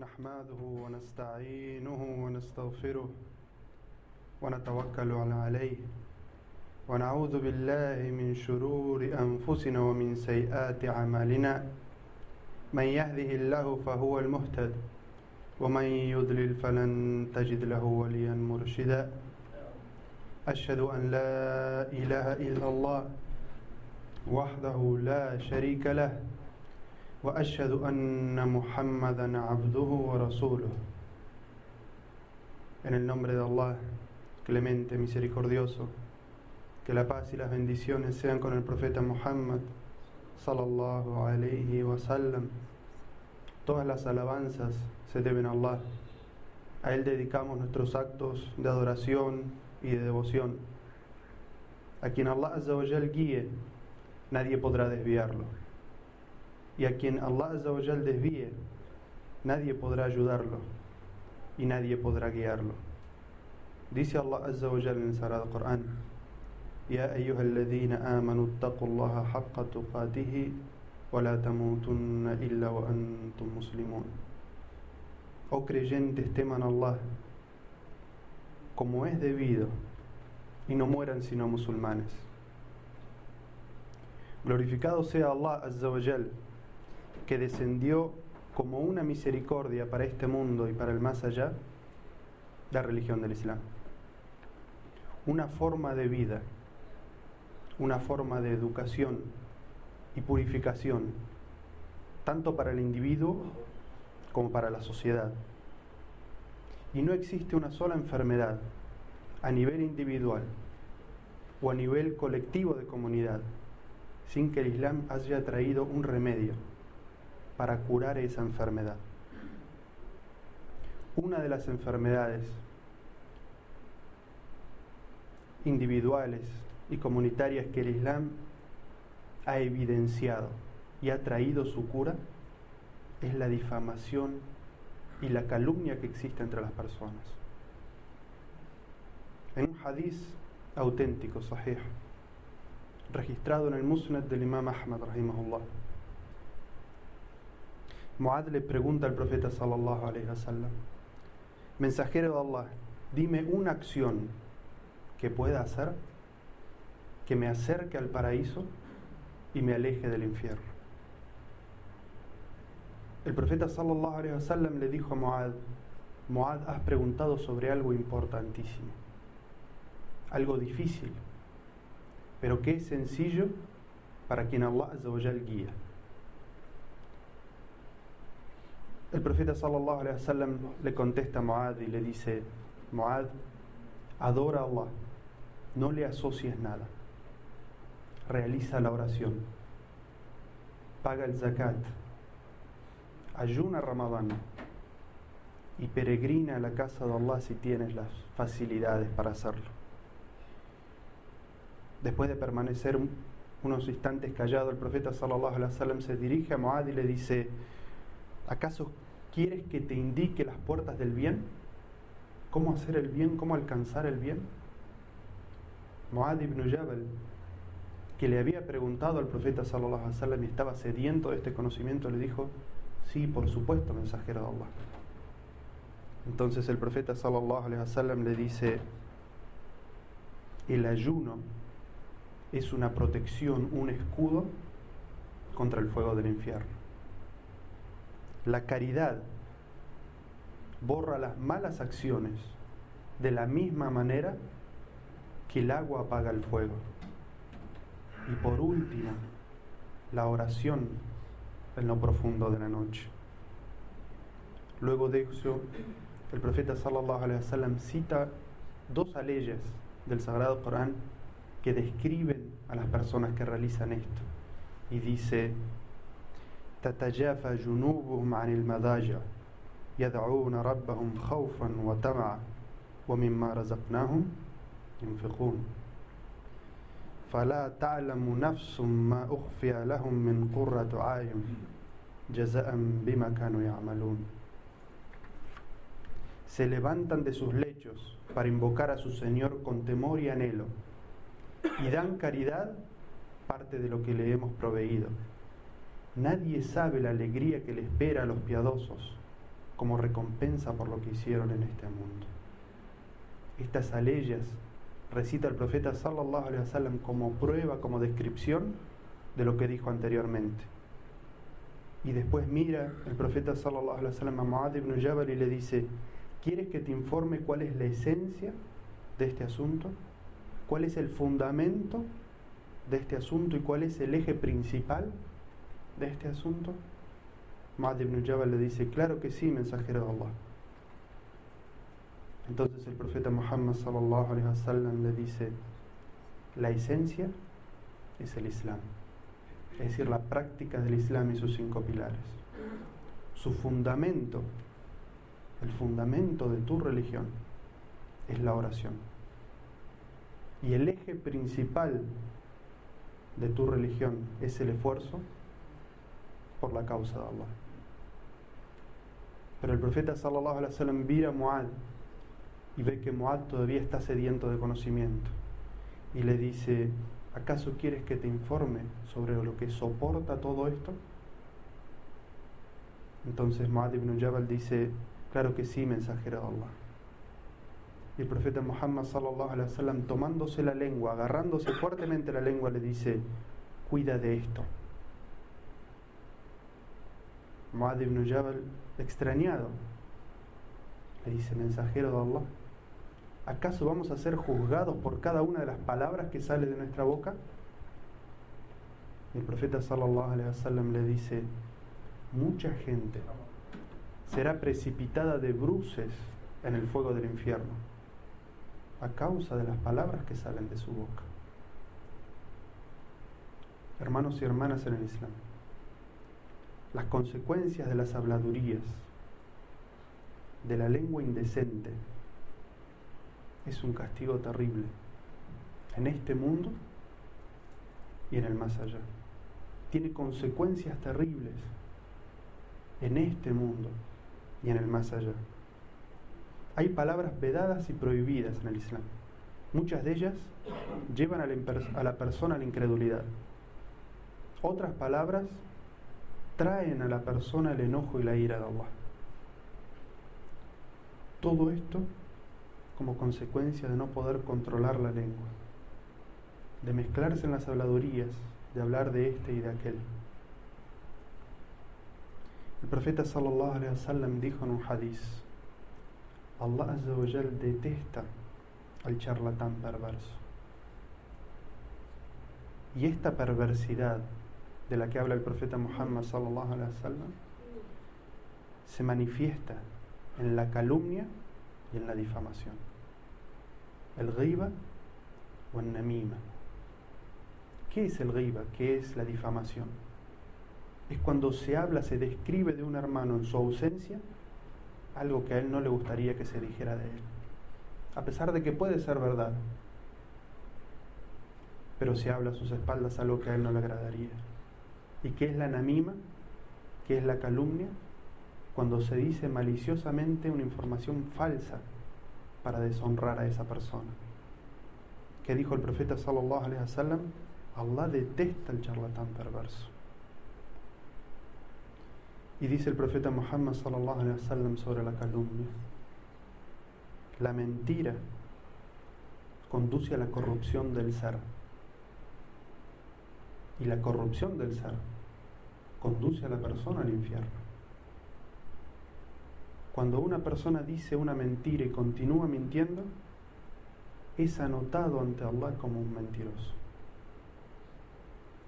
نحمده ونستعينه ونستغفره ونتوكل عليه ونعوذ بالله من شرور أنفسنا ومن سيئات أعمالنا من يهده الله فهو المهتد ومن يضلل فلن تجد له وليا مرشدا أشهد أن لا إله إلا الله وحده لا شريك له وأشهد أن محمدا عبده ورسوله. En el nombre de Allah, clemente, misericordioso, que la paz y las bendiciones sean con el profeta Muhammad sallallahu alayhi wa sallam. Todas las alabanzas se deben a Allah. A Él dedicamos nuestros actos de adoración y de devoción. A quien Allah Azza wa Jal guíe, nadie podrá desviarlo. Y a quien Allah Azza wa Jal desvíe, nadie podrá ayudarlo y nadie podrá guiarlo. Dice Allah Azza wa Jal en el Sagrado Corán: Ya ayyuhalladhina amanu ittaqullaha haqqa tuqatihi wa la tamutunna illa wa antum muslimun. Oh creyentes, teman a Allah como es debido y no mueran sino musulmanes. Glorificado sea Allah Azza wa Jal, que descendió como una misericordia para este mundo y para el más allá, la religión del Islam. Una forma de vida, una forma de educación y purificación, tanto para el individuo como para la sociedad. Y no existe una sola enfermedad a nivel individual o a nivel colectivo de comunidad sin que el Islam haya traído un remedio para curar esa enfermedad. Una de las enfermedades individuales y comunitarias que el Islam ha evidenciado y ha traído su cura es la difamación y la calumnia que existe entre las personas. En un hadith auténtico, sahih, registrado en el Musnad del Imam Ahmad rahimahullah, Muad le pregunta al profeta sallallahu alayhi wa sallam: Mensajero de Allah, dime una acción que pueda hacer que me acerque al paraíso y me aleje del infierno. El profeta sallallahu alayhi wa sallam le dijo a Muad: Muad, has preguntado sobre algo importantísimo, algo difícil, pero que es sencillo para quien Allah Azza wa Jal guía. El profeta sallallahu alayhi wa sallam le contesta a Muad y le dice: Muad, adora a Allah, no le asocies nada, realiza la oración, paga el zakat, ayuna Ramadán y peregrina a la casa de Allah si tienes las facilidades para hacerlo. Después de permanecer unos instantes callado, el profeta sallallahu alaihi wasallam se dirige a Muad y le dice: ¿acaso quieres que te indique las puertas del bien? ¿Cómo hacer el bien? ¿Cómo alcanzar el bien? Muad ibn Jabal, que le había preguntado al profeta sallallahu alaihi wasallam y estaba sediento de este conocimiento, le dijo: sí, por supuesto, mensajero de Allah. Entonces el profeta sallallahu alaihi wasallam le dice: el ayuno es una protección, un escudo contra el fuego del infierno. La caridad borra las malas acciones de la misma manera que el agua apaga el fuego. Y por último, la oración en lo profundo de la noche. Luego de eso, el profeta sallallahu alaihi wasallam cita dos aleyas del Sagrado Corán que describen a las personas que realizan esto, y dice: تتجافى جنوبهم عن المضاجع يدعون ربهم خوفا وطمعا ومما رزقناهم ينفقون فلا تعلم نفس ما أخفي لهم من قرة أعين جزاء بما كانوا يعملون. Se levantan de sus lechos para invocar a su Señor con temor y anhelo, y dan caridad parte de lo que le hemos proveído. Nadie sabe la alegría que le espera a los piadosos, como recompensa por lo que hicieron en este mundo. Estas aleyas recita el profeta sallallahu alaihi wasallam como prueba, como descripción de lo que dijo anteriormente. Y después mira el profeta sallallahu alaihi wasallam a Muad ibn Jabal y le dice: ¿quieres que te informe cuál es la esencia de este asunto? ¿Cuál es el fundamento de este asunto y cuál es el eje principal de este asunto? Muad ibn Jabal le dice: claro que sí, mensajero de Allah. Entonces el profeta Muhammad sallallahu alaihi wasallam le dice: la esencia es el Islam, es decir, la práctica del Islam y sus 5 pilares. Su fundamento, el fundamento de tu religión, es la oración. Y el eje principal de tu religión es el esfuerzo por la causa de Allah. Pero el profeta sallallahu alaihi wasallam mira a Muad y ve que Muad todavía está sediento de conocimiento y le dice: ¿acaso quieres que te informe sobre lo que soporta todo esto? Entonces Muad ibn Jabal dice: claro que sí, mensajero de Allah. Y el profeta Muhammad sallallahu alaihi wasallam, tomándose la lengua, agarrándose fuertemente la lengua, le dice: cuida de esto. Muad ibn Jabal, extrañado, le dice: mensajero de Allah, ¿acaso vamos a ser juzgados por cada una de las palabras que sale de nuestra boca? Y el profeta sallallahu alaihi wasallam le dice: mucha gente será precipitada de bruces en el fuego del infierno a causa de las palabras que salen de su boca. Hermanos y hermanas en el Islam, las consecuencias de las habladurías, de la lengua indecente, es un castigo terrible en este mundo y en el más allá. Tiene consecuencias terribles en este mundo y en el más allá. Hay palabras vedadas y prohibidas en el Islam. Muchas de ellas llevan a la persona a la incredulidad. Otras palabras traen a la persona el enojo y la ira de Allah. Todo esto como consecuencia de no poder controlar la lengua, de mezclarse en las habladurías, de hablar de este y de aquel. El profeta sallallahu alaihi wasallam dijo en un hadiz: Allah azza wa jal detesta al charlatán perverso. Y esta perversidad de la que habla el profeta Muhammad sallallahu alaihi wasallam se manifiesta en la calumnia y en la difamación. El ghiba o el namima. ¿Qué es el ghiba? ¿Qué es la difamación? Es cuando se habla, se describe de un hermano en su ausencia algo que a él no le gustaría que se dijera de él, a pesar de que puede ser verdad, pero se habla a sus espaldas algo que a él no le agradaría. ¿Y qué es la namima? ¿Qué es la calumnia? Cuando se dice maliciosamente una información falsa para deshonrar a esa persona. ¿Qué dijo el profeta sallallahu alaihi wasallam? Allah detesta el charlatán perverso. Y dice el profeta Muhammad sallallahu alaihi wasallam sobre la calumnia: la mentira conduce a la corrupción del ser, y la corrupción del ser conduce a la persona al infierno. Cuando una persona dice una mentira y continúa mintiendo, es anotado ante Allah como un mentiroso.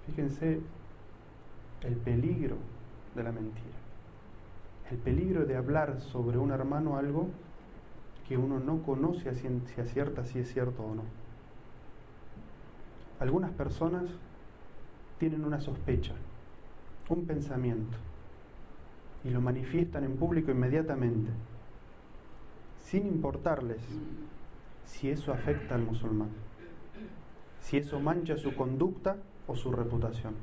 Fíjense el peligro de la mentira, el peligro de hablar sobre un hermano algo que uno no conoce a ciencia cierta si es cierto o no. Algunas personas tienen una sospecha, un pensamiento, y lo manifiestan en público inmediatamente, sin importarles si eso afecta al musulmán, si eso mancha su conducta o su reputación.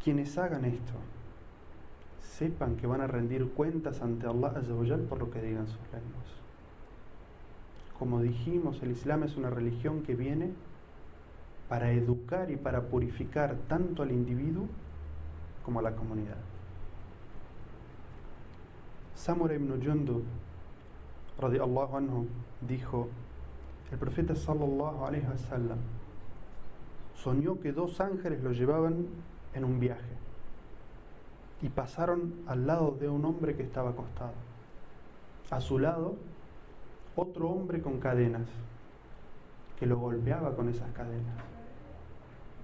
Quienes hagan esto, sepan que van a rendir cuentas ante Allah azza wa jal por lo que digan sus lenguas. Como dijimos, el Islam es una religión que viene para educar y para purificar tanto al individuo como a la comunidad. Samura ibn Jundub radiyallahu anhu dijo: el profeta sallallahu alaihi wasallam soñó que dos ángeles lo llevaban en un viaje y pasaron al lado de un hombre que estaba acostado. A su lado, otro hombre con cadenas, que lo golpeaba con esas cadenas.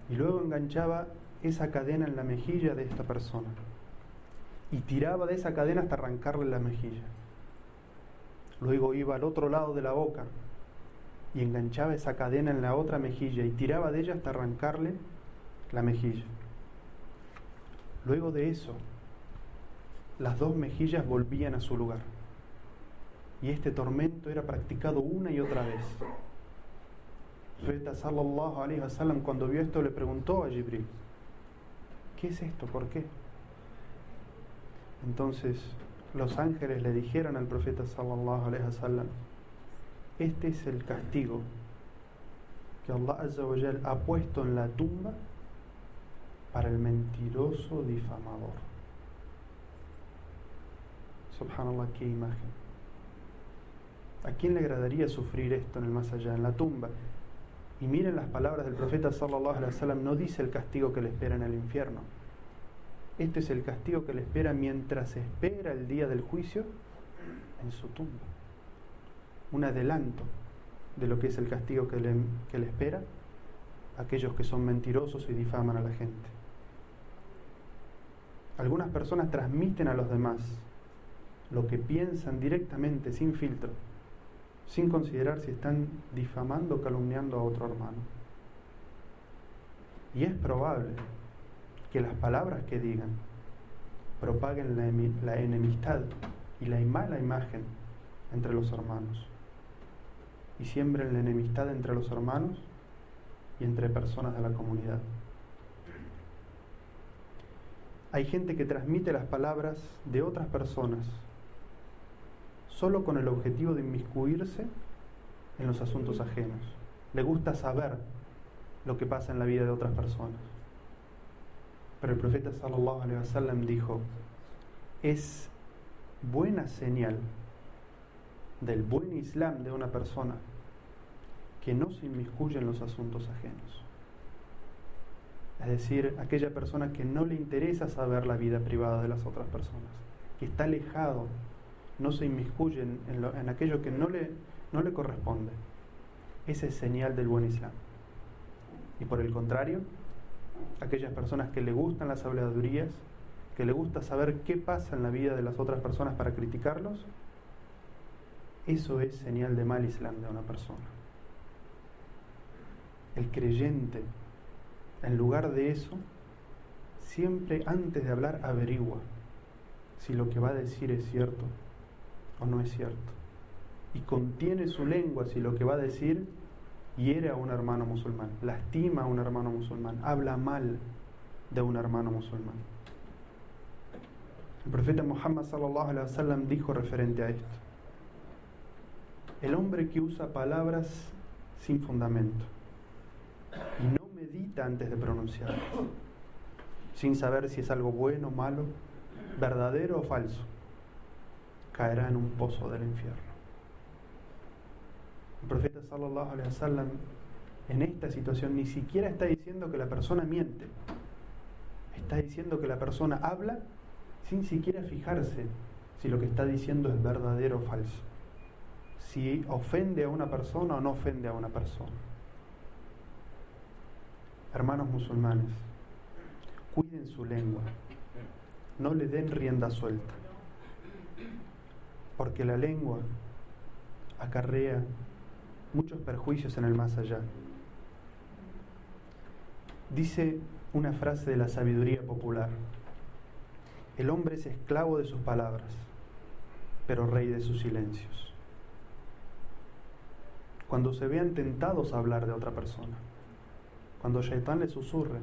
Y luego enganchaba esa cadena en la mejilla de esta persona y tiraba de esa cadena hasta arrancarle la mejilla. Luego iba al otro lado de la boca y enganchaba esa cadena en la otra mejilla y tiraba de ella hasta arrancarle la mejilla. Luego de eso, las dos mejillas volvían a su lugar. Y este tormento era practicado una y otra vez. El profeta sallallahu alaihi wasallam, cuando vio esto, le preguntó a Jibril: ¿qué es esto? ¿Por qué? Entonces los ángeles le dijeron al profeta sallallahu alaihi wasallam: este es el castigo que Allah azza wa jal ha puesto en la tumba para el mentiroso difamador. Subhanallah, qué imagen. ¿A quién le agradaría sufrir esto en el más allá, en la tumba? Y miren las palabras del profeta sallallahu alaihi wasallam, no dice el castigo que le espera en el infierno. Este es el castigo que le espera mientras espera el día del juicio en su tumba. Un adelanto de lo que es el castigo que le espera a aquellos que son mentirosos y difaman a la gente. Algunas personas transmiten a los demás lo que piensan directamente, sin filtro, sin considerar si están difamando o calumniando a otro hermano. Y es probable que las palabras que digan propaguen la enemistad y la mala imagen entre los hermanos, y siembren la enemistad entre los hermanos y entre personas de la comunidad. Hay gente que transmite las palabras de otras personas solo con el objetivo de inmiscuirse en los asuntos ajenos. Le gusta saber lo que pasa en la vida de otras personas. Pero el profeta sallallahu alaihi wasallam dijo: es buena señal del buen Islam de una persona que no se inmiscuye en los asuntos ajenos. Es decir, aquella persona que no le interesa saber la vida privada de las otras personas, que está alejado, no se inmiscuye en aquello que no le corresponde. Esa es señal del buen Islam. Y por el contrario, aquellas personas que le gustan las habladurías, que le gusta saber qué pasa en la vida de las otras personas para criticarlos, eso es señal de mal Islam de una persona. El creyente, en lugar de eso, siempre antes de hablar averigua si lo que va a decir es cierto o no es cierto, y contiene su lengua si lo que va a decir hiere a un hermano musulmán, lastima a un hermano musulmán, habla mal de un hermano musulmán. El profeta Muhammad sallallahu alaihi wasallam dijo referente a esto: el hombre que usa palabras sin fundamento y no medita antes de pronunciarlas, sin saber si es algo bueno, malo, verdadero o falso, caerá en un pozo del infierno. El profeta sallallahu alaihi wasallam en esta situación ni siquiera está diciendo que la persona miente, está diciendo que la persona habla sin siquiera fijarse si lo que está diciendo es verdadero o falso, si ofende a una persona o no ofende a una persona. Hermanos musulmanes, cuiden su lengua, no le den rienda suelta, porque la lengua acarrea muchos perjuicios en el más allá. Dice una frase de la sabiduría popular: el hombre es esclavo de sus palabras, pero rey de sus silencios. Cuando se vean tentados a hablar de otra persona, cuando Shaitán le susurre: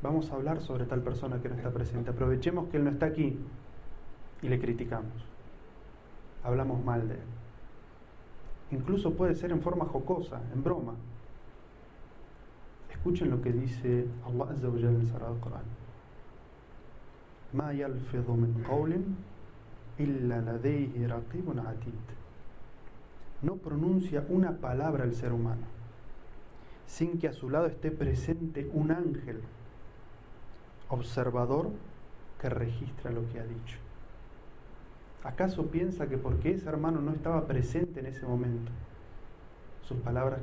vamos a hablar sobre tal persona que no está presente, aprovechemos que él no está aquí y le criticamos, hablamos mal de él. Incluso puede ser en forma jocosa, en broma. Escuchen lo que dice Allah azza wa jalla en el Sagrado Corán: Ma yalfidhu min qawlin إلا لديه رقيب عتيد. No pronuncia una palabra el ser humano sin que a su lado esté presente un ángel observador que registra lo que ha dicho. ¿Acaso piensa que porque ese hermano no estaba presente en ese momento, sus palabras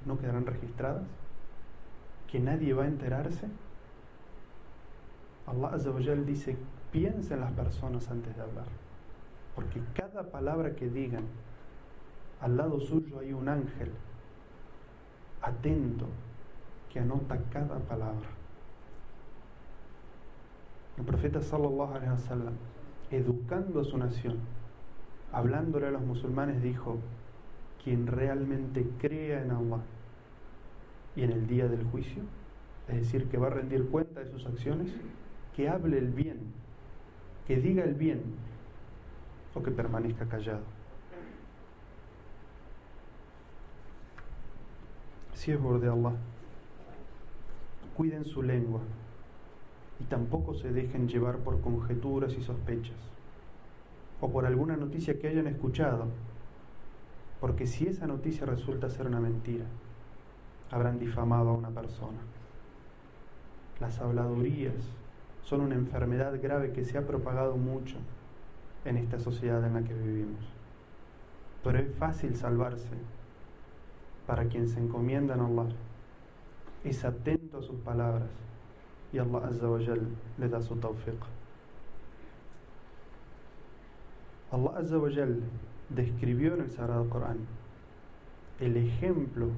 no quedarán registradas? ¿Que nadie va a enterarse? Allah Azza wa Jal dice: piensa en las personas antes de hablar, porque cada palabra que digan, al lado suyo hay un ángel atento que anota cada palabra. El profeta sallallahu alaihi wasallam, educando a su nación, hablándole a los musulmanes, dijo: quien realmente crea en Allah y en el día del juicio, es decir, que va a rendir cuenta de sus acciones, que hable el bien, que diga el bien, o que permanezca callado. Siervos de Allah, cuiden su lengua y tampoco se dejen llevar por conjeturas y sospechas o por alguna noticia que hayan escuchado, porque si esa noticia resulta ser una mentira, habrán difamado a una persona. Las habladurías son una enfermedad grave que se ha propagado mucho en esta sociedad en la que vivimos, pero es fácil salvarse para quien se encomienda a Allah, es atento a sus palabras y Allah Azza wa Jal le da su tawfiq. Allah Azza wa Jal describió en el Sagrado Corán el ejemplo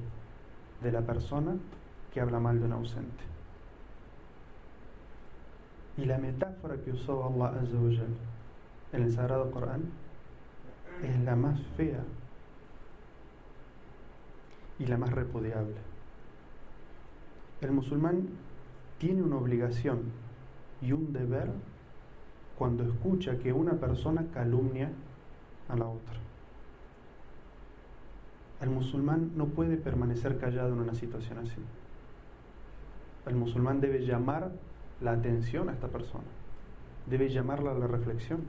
de la persona que habla mal de un ausente. Y la metáfora que usó Allah Azza wa Jal en el Sagrado Corán es la más fea y la más repudiable. El musulmán tiene una obligación y un deber cuando escucha que una persona calumnia a la otra. El musulmán no puede permanecer callado en una situación así. El musulmán debe llamar la atención a esta persona, debe llamarla a la reflexión,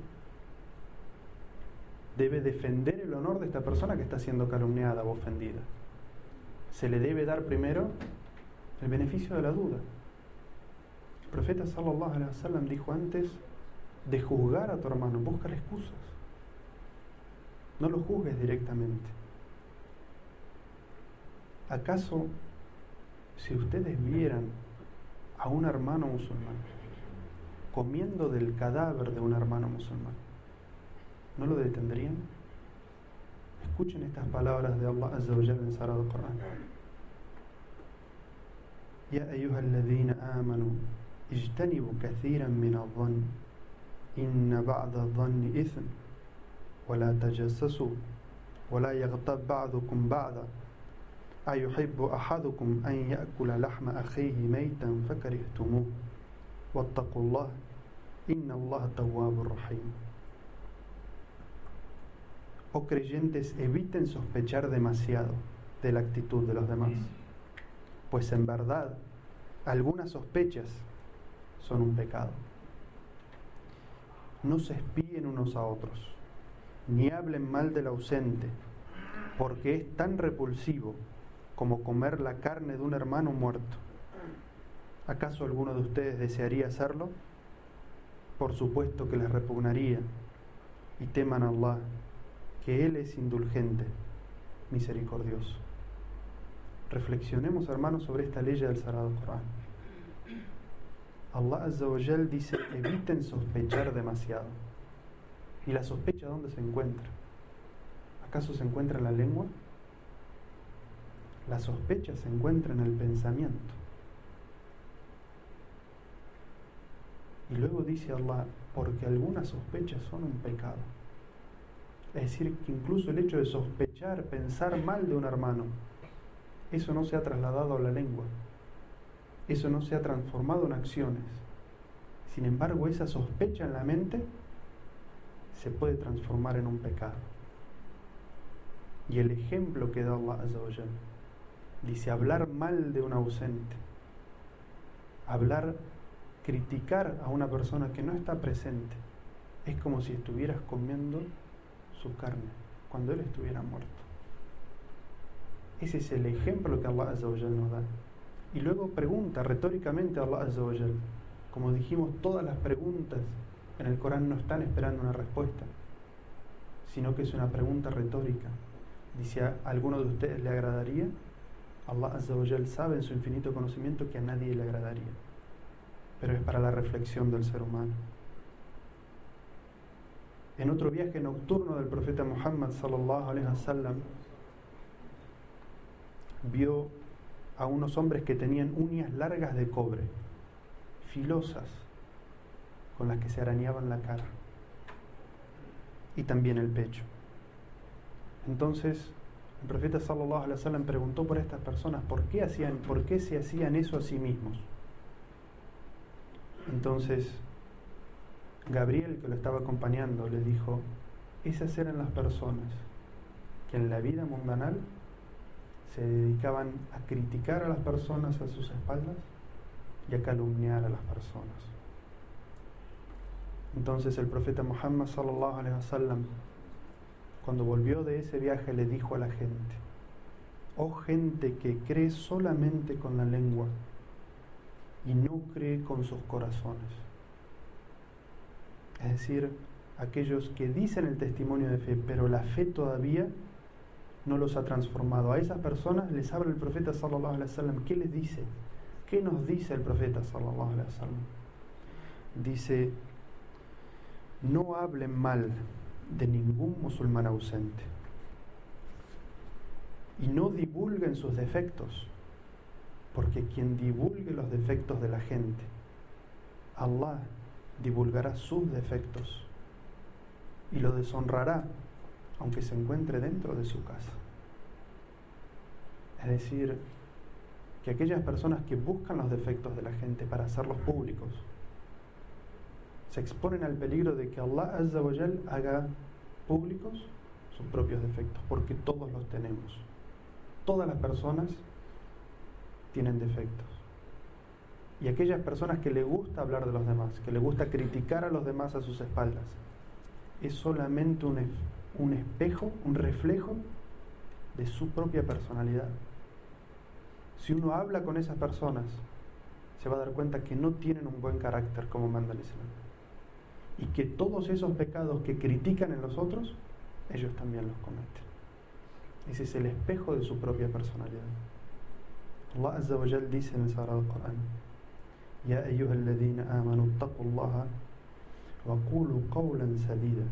debe defender el honor de esta persona que está siendo calumniada o ofendida. Se le debe dar primero el beneficio de la duda. El profeta sallallahu alaihi wasallam dijo: antes de juzgar a tu hermano, busca excusas, no lo juzgues directamente. ¿Acaso si ustedes vieran a un hermano musulmán comiendo del cadáver de un hermano musulmán, no lo detendrían? Escuchen estas palabras de Allah Azza wa Jalla en el Sagrado Corán: Ya ayyuhalladhina amanu ijtanibu kathiran min adh-dhann inna ba'da adh-dhanni ithm wa la tajassasu wa la yaghtab ba'dukum ba'da ayuhibbu ahadukum an ya'kula lahma akhihi maytan fakarihtumuh wattaqullah inna Allaha tawwabur rahim. Oh creyentes, eviten sospechar demasiado de la actitud de los demás, pues en verdad algunas sospechas son un pecado. No se espíen unos a otros, ni hablen mal del ausente, porque es tan repulsivo como comer la carne de un hermano muerto. ¿Acaso alguno de ustedes desearía hacerlo? Por supuesto que les repugnaría, y teman a Allah, que Él es indulgente, misericordioso. Reflexionemos, hermanos, sobre esta ley del Sagrado Corán. Allah Azza wa Jal dice: eviten sospechar demasiado. ¿Y la sospecha dónde se encuentra? ¿Acaso se encuentra en la lengua? La sospecha se encuentra en el pensamiento. Y luego dice Allah: porque algunas sospechas son un pecado. Es decir, que incluso el hecho de sospechar, pensar mal de un hermano, eso no se ha trasladado a la lengua, eso no se ha transformado en acciones. Sin embargo, esa sospecha en la mente se puede transformar en un pecado. Y el ejemplo que da Allah Azza wa Jal dice: hablar mal de un ausente, criticar a una persona que no está presente, es como si estuvieras comiendo su carne cuando Él estuviera muerto. Ese es el ejemplo que Allah Azza wa Jal nos da. Y luego pregunta retóricamente a Allah Azza wa Jal. Como dijimos, todas las preguntas en el Corán no están esperando una respuesta, sino que es una pregunta retórica. Dice: ¿a alguno de ustedes le agradaría? Allah Azza wa Jal sabe en su infinito conocimiento que a nadie le agradaría, pero es para la reflexión del ser humano. En otro viaje nocturno del profeta Muhammad sallallahu alaihi wasallam, vio a unos hombres que tenían uñas largas de cobre, filosas, con las que se arañaban la cara y también el pecho. Entonces el profeta sallallahu alaihi wasallam preguntó por estas personas por qué se hacían eso a sí mismos. Entonces Gabriel, que lo estaba acompañando, le dijo: esas eran las personas que en la vida mundanal se dedicaban a criticar a las personas a sus espaldas y a calumniar a las personas. Entonces el profeta Muhammad sallallahu alaihi wasallam, cuando volvió de ese viaje, le dijo a la gente: oh gente que cree solamente con la lengua y no cree con sus corazones. Es decir, aquellos que dicen el testimonio de fe, pero la fe todavía no los ha transformado. A esas personas les habla el profeta sallallahu alaihi wasallam. ¿Qué les dice? ¿Qué nos dice el profeta sallallahu alaihi wasallam? Dice: no hablen mal de ningún musulmán ausente y no divulguen sus defectos, porque quien divulgue los defectos de la gente, Allah divulgará sus defectos y lo deshonrará aunque se encuentre dentro de su casa. Es decir, que aquellas personas que buscan los defectos de la gente para hacerlos públicos se exponen al peligro de que Allah Azza wa Jal haga públicos sus propios defectos, porque todos los tenemos. Todas las personas tienen defectos. Y aquellas personas que le gusta hablar de los demás, que le gusta criticar a los demás a sus espaldas, es solamente un espejo, un reflejo de su propia personalidad. Si uno habla con esas personas, se va a dar cuenta que no tienen un buen carácter como manda el Islam, y que todos esos pecados que critican en los otros, ellos también los cometen. Ese es el espejo de su propia personalidad. Allah Azza wa Jal dice en el Sagrado Corán: Ya ayyuhalladhina amanu taqullaha wa qulu qawlan sadida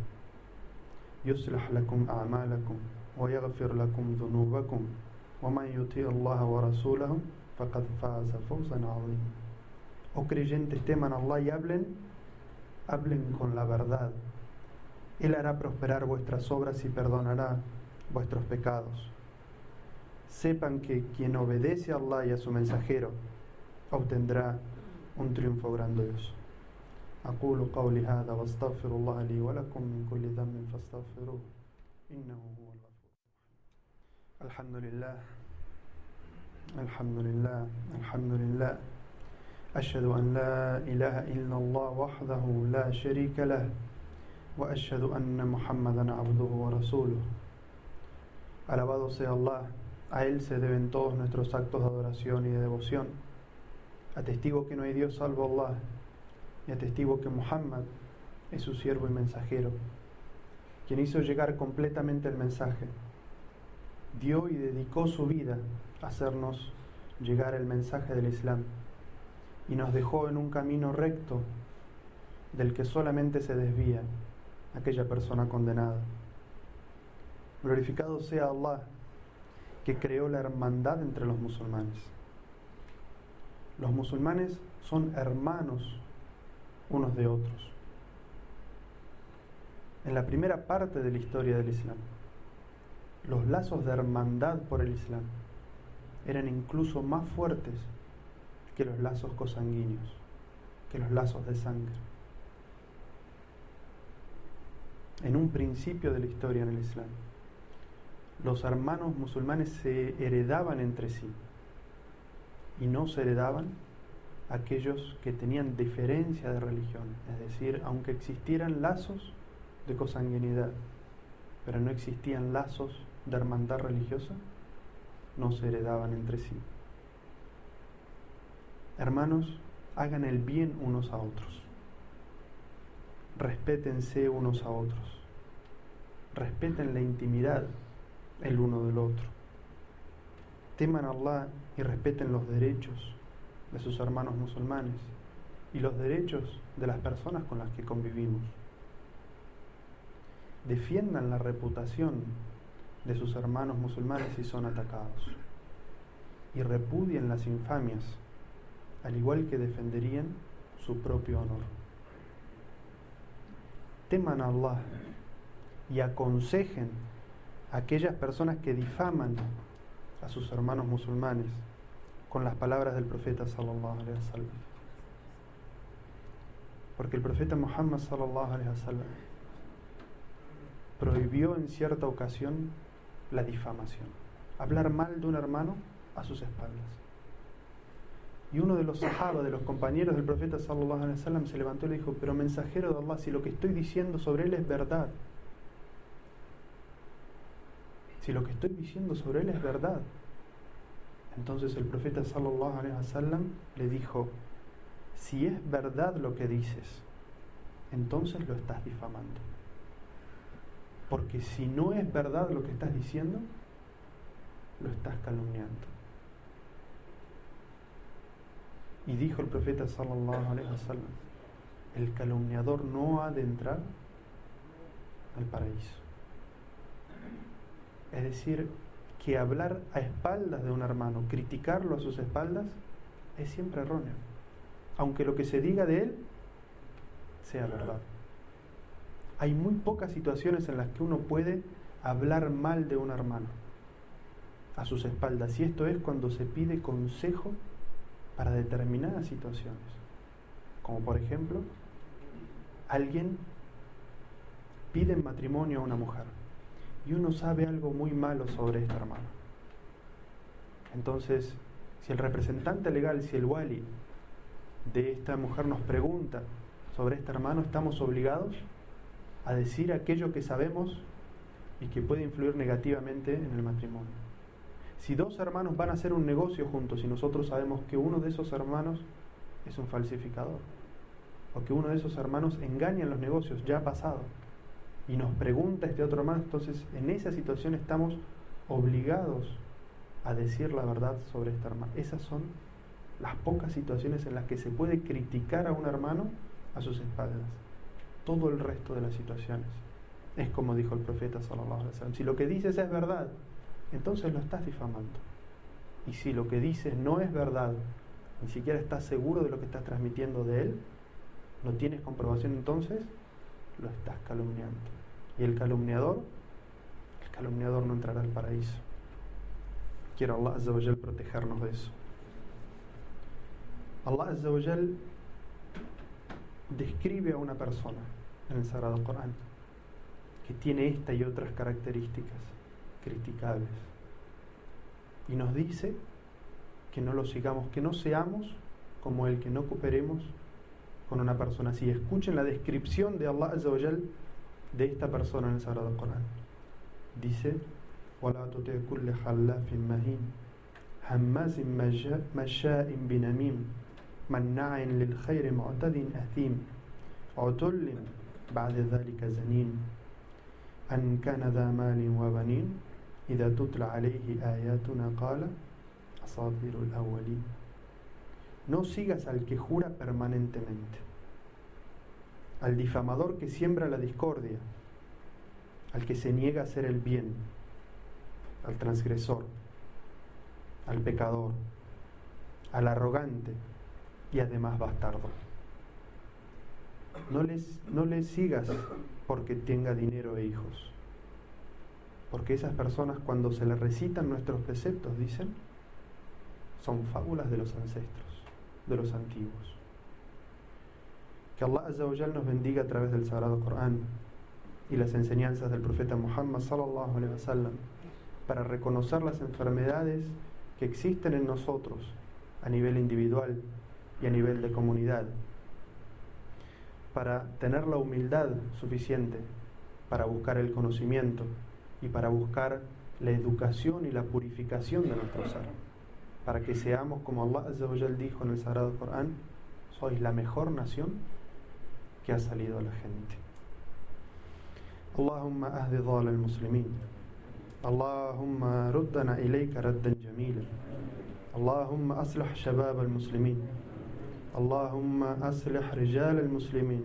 yuslih lakum a'malakum wa yaghfir lakum dhunubakum wa man yuti' Allah wa rasulahu faqad faza fawzan 'azima. Oh creyentes, teman a Allah y hablen con la verdad. Él hará prosperar vuestras obras y perdonará vuestros pecados. Sepan que quien obedece a Allah y a su mensajero obtendrá un triunfo grandioso. أقول قولي هذا واستغفر الله لي ولكم من كل ذنب فاستغفروه إنه هو الغفور. الحمد لله الحمد لله الحمد لله أشهد أن لا إله إلا الله وحده لا شريك له وأشهد أن محمدا عبده ورسوله. Alabado sea Allah, a Él se deben todos nuestros actos de adoración y de devoción. Atestigo que no hay Dios salvo Allah, y atestigo que Muhammad es su siervo y mensajero, quien hizo llegar completamente el mensaje, dio y dedicó su vida a hacernos llegar el mensaje del Islam, y nos dejó en un camino recto del que solamente se desvía aquella persona condenada. Glorificado sea Allah, que creó la hermandad entre los musulmanes. Los musulmanes son hermanos unos de otros. En la primera parte de la historia del Islam, los lazos de hermandad por el Islam eran incluso más fuertes que los lazos cosanguíneos, que los lazos de sangre. En un principio de la historia en el Islam, los hermanos musulmanes se heredaban entre sí y no se heredaban aquellos que tenían diferencia de religión, es decir, aunque existieran lazos de consanguinidad, pero no existían lazos de hermandad religiosa, no se heredaban entre sí. Hermanos, hagan el bien unos a otros, respétense unos a otros, respeten la intimidad el uno del otro, teman a Allah y respeten los derechos de sus hermanos musulmanes y los derechos de las personas con las que convivimos. Defiendan la reputación de sus hermanos musulmanes si son atacados y repudien las infamias, al igual que defenderían su propio honor. Teman a Allah y aconsejen a aquellas personas que difaman a sus hermanos musulmanes con las palabras del profeta sallallahu alaihi wasallam. Porque el profeta Muhammad sallallahu alaihi wasallam prohibió en cierta ocasión la difamación, hablar mal de un hermano a sus espaldas. Y uno de los sahaba, de los compañeros del profeta sallallahu alaihi wasallam, se levantó y le dijo: pero mensajero de Allah, si lo que estoy diciendo sobre él es verdad, si lo que estoy diciendo sobre él es verdad. Entonces el profeta sallallahu alaihi wasallam le dijo: si es verdad lo que dices, entonces lo estás difamando. Porque si no es verdad lo que estás diciendo, lo estás calumniando. Y dijo el profeta sallallahu alaihi wasallam: el calumniador no ha de entrar al paraíso. Es decir, que hablar a espaldas de un hermano, criticarlo a sus espaldas, es siempre erróneo, aunque lo que se diga de él sea verdad. Hay muy pocas situaciones en las que uno puede hablar mal de un hermano a sus espaldas, y esto es cuando se pide consejo para determinadas situaciones, como por ejemplo, alguien pide en matrimonio a una mujer y uno sabe algo muy malo sobre este hermano. Entonces, si el representante legal, si el wali de esta mujer nos pregunta sobre este hermano, estamos obligados a decir aquello que sabemos y que puede influir negativamente en el matrimonio. Si dos hermanos van a hacer un negocio juntos y nosotros sabemos que uno de esos hermanos es un falsificador, o que uno de esos hermanos engaña en los negocios, ya ha pasado, y nos pregunta este otro hermano, entonces en esa situación estamos obligados a decir la verdad sobre este hermano. Esas son las pocas situaciones en las que se puede criticar a un hermano a sus espaldas. Todo el resto de las situaciones es como dijo el profeta sallallahu alaihi wasallam: si lo que dices es verdad, entonces lo estás difamando. Y si lo que dices no es verdad, ni siquiera estás seguro de lo que estás transmitiendo de él, no tienes comprobación, entonces lo estás calumniando. Y el calumniador no entrará al paraíso. Quiero Allah Azza wa Jal protegernos de eso. Allah Azza wa Jal describe a una persona en el Sagrado Corán que tiene esta y otras características criticables, y nos dice que no lo sigamos, que no seamos como él, que no cooperemos con una persona así. Escuchen la descripción de Allah Azza wa Jal de esta persona en el Sagrado Corán. Dice: وَلَا تُطِعْ كُلَّ خَلَّافٍ مَهِينٍ هَمَّازٍ مَشَّاءٍ بِنَمِيمٍ مَنَّاعٍ لِلْخَيْرِ مُعْتَدٍ أَثِيمٍ عُتُلٍّ بَعْدَ ذَلِكَ زَنِيمٍ أَنْ كَانَ ذَا مَالٍ وَبَنِينَ إِذَا تُتْلَى عَلَيْهِ آيَاتُنَا قَالَ أَسَاطِيرُ الْأَوَّلِينَ. No sigas al que jura permanentemente, al difamador que siembra la discordia, al que se niega a hacer el bien, al transgresor, al pecador, al arrogante y además bastardo. No les sigas porque tenga dinero e hijos, porque esas personas, cuando se les recitan nuestros preceptos, dicen, son fábulas de los ancestros, de los antiguos. Que Allah Azza wa Jal nos bendiga a través del Sagrado Corán y las enseñanzas del profeta Muhammad sallallahu alaihi wasallam para reconocer las enfermedades que existen en nosotros a nivel individual y a nivel de comunidad, para tener la humildad suficiente para buscar el conocimiento y para buscar la educación y la purificación de nuestro ser, para que seamos, como Allah Azza wa Jal dijo en el Sagrado Corán, sois la mejor nación que ha salido a la gente. Allahumma ahdi dhal al-muslimin, Allahumma ruddana ilayka raddan jamila, Allahumma aslih shabab al-muslimin, Allahumma aslih rijal al-muslimin,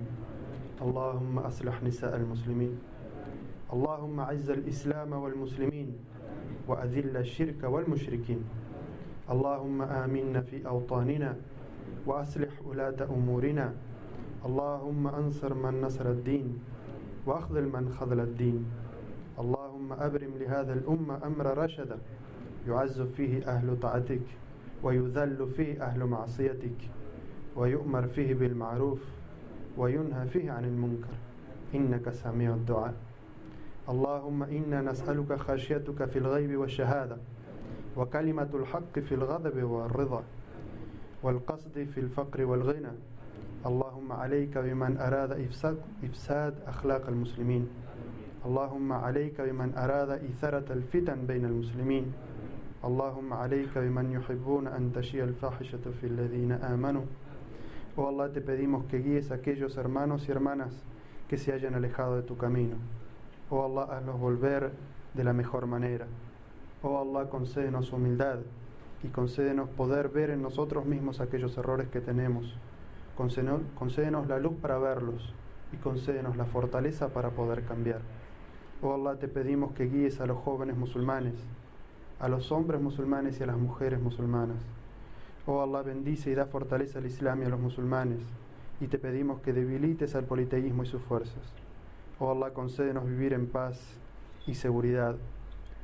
Allahumma aslih nisa al-muslimin, Allahumma azza al-islam wal-muslimin wa adhill al-shirka wal-mushrikin, Allahumma aminna fi awtanina wa aslih ulata umurina, Allahumma ansir man nasara ad-din wa akhdhil man khadhala ad-din, Allahumma abrim li hadha al-umma amra rashada yu'azzu fihi ahlu ta'atik wa yudhallu fihi ahlu ma'siyatik wa yu'mar fihi bil ma'ruf wa yunha fihi 'anil munkar innaka sami'ud du'a. Allahumma inna nas'aluka khashyatuka fil ghaybi wash-shahada wa kalimatul haqqi fil ghadabi war-ridha wal qasdi fil faqri wal ghina. Allahumma alayka biman arada ifsad akhlaq al-muslimin. Allahumma alayka biman arada itharat al-fitan bayna al-muslimin. Allahumma alayka biman yuhibbuna an tashia al-fahishata fil ladhina amanu. Oh Allah, te pedimos que guíes a aquellos hermanos y hermanas que se hayan alejado de tu camino. Oh Allah, hazlos volver de la mejor manera. Oh Allah, concédenos humildad y concédenos poder ver en nosotros mismos aquellos errores que tenemos. Concédenos la luz para verlos y concédenos la fortaleza para poder cambiar. Oh Allah, te pedimos que guíes a los jóvenes musulmanes, a los hombres musulmanes y a las mujeres musulmanas. Oh Allah, bendice y da fortaleza al Islam y a los musulmanes, y te pedimos que debilites al politeísmo y sus fuerzas. Oh Allah, concédenos vivir en paz y seguridad.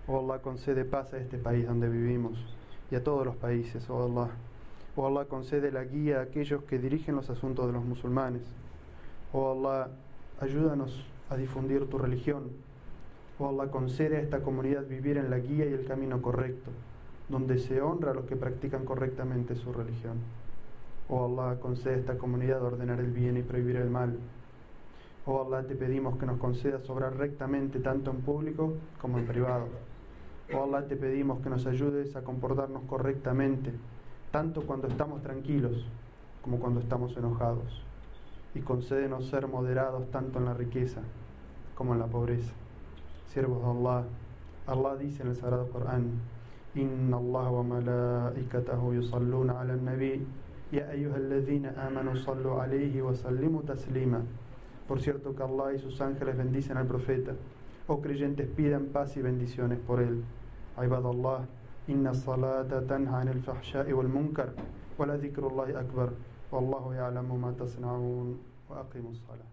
Oh Allah, concede paz a este país donde vivimos y a todos los países, oh Allah. Oh Allah, concede la guía a aquellos que dirigen los asuntos de los musulmanes. Oh Allah, ayúdanos a difundir tu religión. Oh Allah, concede a esta comunidad vivir en la guía y el camino correcto, donde se honra a los que practican correctamente su religión. Oh Allah, concede a esta comunidad ordenar el bien y prohibir el mal. Oh Allah, te pedimos que nos concedas obrar rectamente tanto en público como en privado. Oh Allah, te pedimos que nos ayudes a comportarnos correctamente, tanto cuando estamos tranquilos como cuando estamos enojados. Y concédenos ser moderados tanto en la riqueza como en la pobreza. Siervos de Allah, Allah dice en el Sagrado Corán: Inna Allah wa malaikatahu yusalluna ala nabi ya ayyuhalladhina amanu sallu alayhi wa sallimu taslima. Por cierto que Allah y sus ángeles bendicen al profeta. Oh creyentes, pidan paz y bendiciones por él. Ibadallah, inna salata tanha anil fahsha'i wal munkar wa la dhikrullahi akbar wallahu ya'lamu ma tasna'un wa aqimus salah.